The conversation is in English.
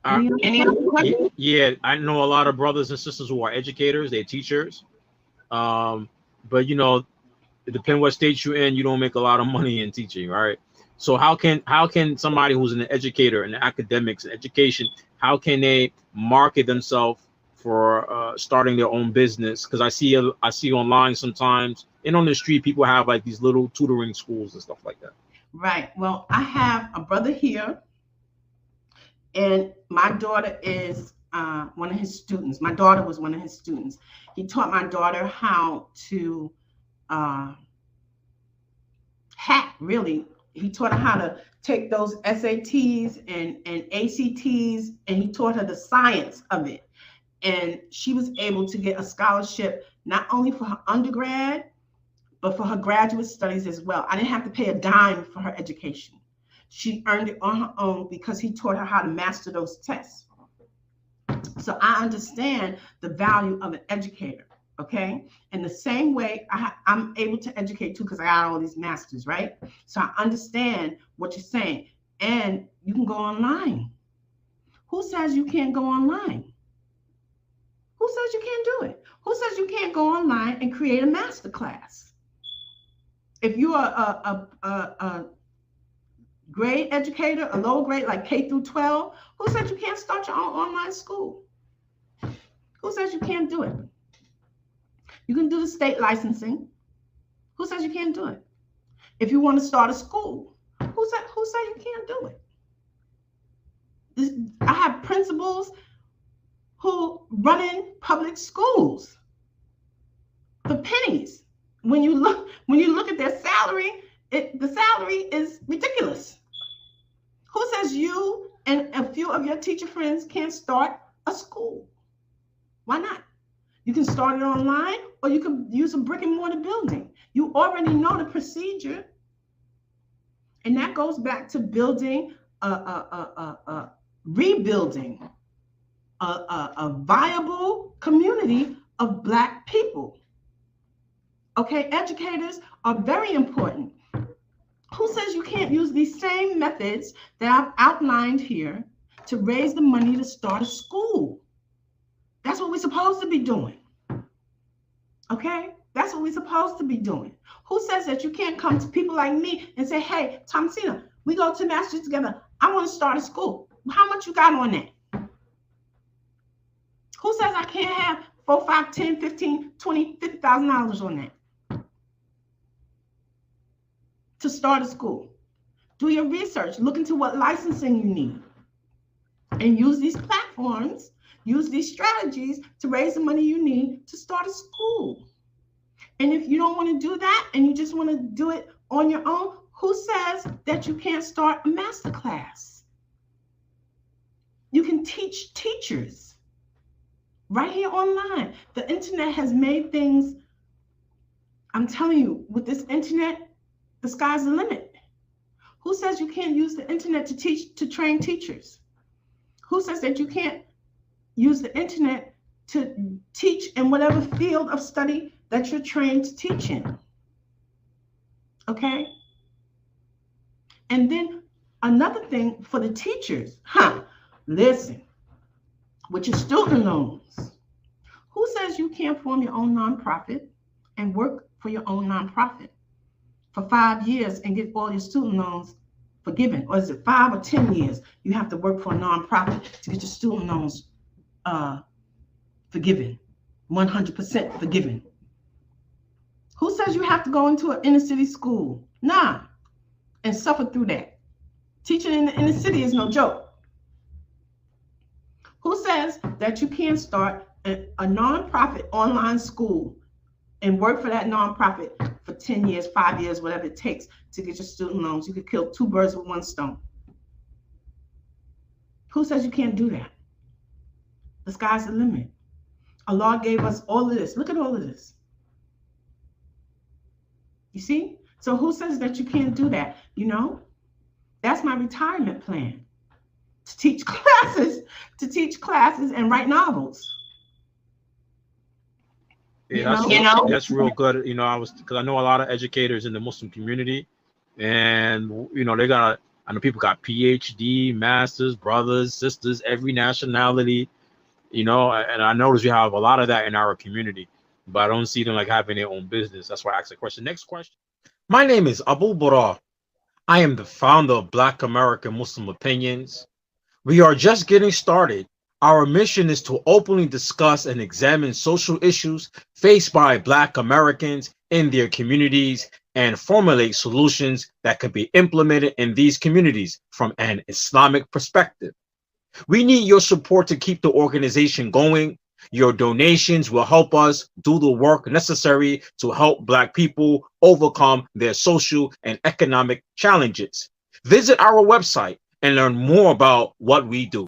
Any other questions? Yeah, I know a lot of brothers and sisters who are educators, they're teachers. But you know, it depends what state you're in, you don't make a lot of money in teaching, right? So how can somebody who's an educator in academics and education, how can they market themselves for starting their own business? Because I see online sometimes and on the street people have like these little tutoring schools and stuff like that. Right. Well, I have a brother here, and my daughter is one of his students. My daughter was one of his students. He taught my daughter how to hack, really. He taught her how to take those SATs and ACTs, and he taught her the science of it. And she was able to get a scholarship not only for her undergrad, but for her graduate studies as well. I didn't have to pay a dime for her education. She earned it on her own because he taught her how to master those tests. So I understand the value of an educator, okay? In the same way, I'm able to educate too because I got all these masters, right? So I understand what you're saying. And you can go online. Who says you can't go online? Who says you can't do it? Who says you can't go online and create a master class? If you're a grade educator, a lower grade like K through 12, who said you can't start your own online school? Who says you can't do it? You can do the state licensing. Who says you can't do it? If you want to start a school, who said you can't do it? I have principals who run in public schools for pennies. When you look at their salary, the salary is ridiculous. Who says you and a few of your teacher friends can't start a school? Why not? You can start it online, or you can use a brick and mortar building. You already know the procedure. And that goes back to building rebuilding a viable community of Black people. Okay, educators are very important. Who says you can't use these same methods that I've outlined here to raise the money to start a school? That's what we're supposed to be doing. Okay, that's what we're supposed to be doing. Who says that you can't come to people like me and say, hey, Thomasina, we go to Masters together. I want to start a school. How much you got on that? Who says I can't have 4, 5, 10, 15, 20, $50,000 on that to start a school? Do your research. Look into what licensing you need. And use these platforms, use these strategies to raise the money you need to start a school. And if you don't want to do that and you just want to do it on your own, who says that you can't start a master class? You can teach teachers right here online. The internet has made things, I'm telling you, with this internet, the sky's the limit. Who says you can't use the internet to train teachers? Who says that you can't use the internet to teach in whatever field of study that you're trained to teach in? Okay? And then another thing for the teachers, listen, with your student loans, who says you can't form your own nonprofit and work for your own nonprofit for 5 years and get all your student loans forgiven? Or is it 5 or 10 years you have to work for a nonprofit to get your student loans forgiven, 100% forgiven? Who says you have to go into an inner city school? Nah, and suffer through that. Teaching in the inner city is no joke. Who says that you can't start a nonprofit online school and work for that nonprofit for 10 years, 5 years, whatever it takes to get your student loans? You could kill 2 birds with 1 stone. Who says you can't do that? The sky's the limit. Allah gave us all of this. Look at all of this. You see? So who says that you can't do that? You know, that's my retirement plan. To teach classes and write novels. Yeah, that's real good. Because I know a lot of educators in the Muslim community, and they got I know people got PhD, masters, brothers, sisters, every nationality, you know, and I notice we have a lot of that in our community, but I don't see them like having their own business. That's why I asked the question. Next question. My name is Abu Bara. I am the founder of Black American Muslim Opinions. We are just getting started. Our mission is to openly discuss and examine social issues faced by Black Americans in their communities and formulate solutions that can be implemented in these communities from an Islamic perspective. We need your support to keep the organization going. Your donations will help us do the work necessary to help Black people overcome their social and economic challenges. Visit our website and learn more about what we do.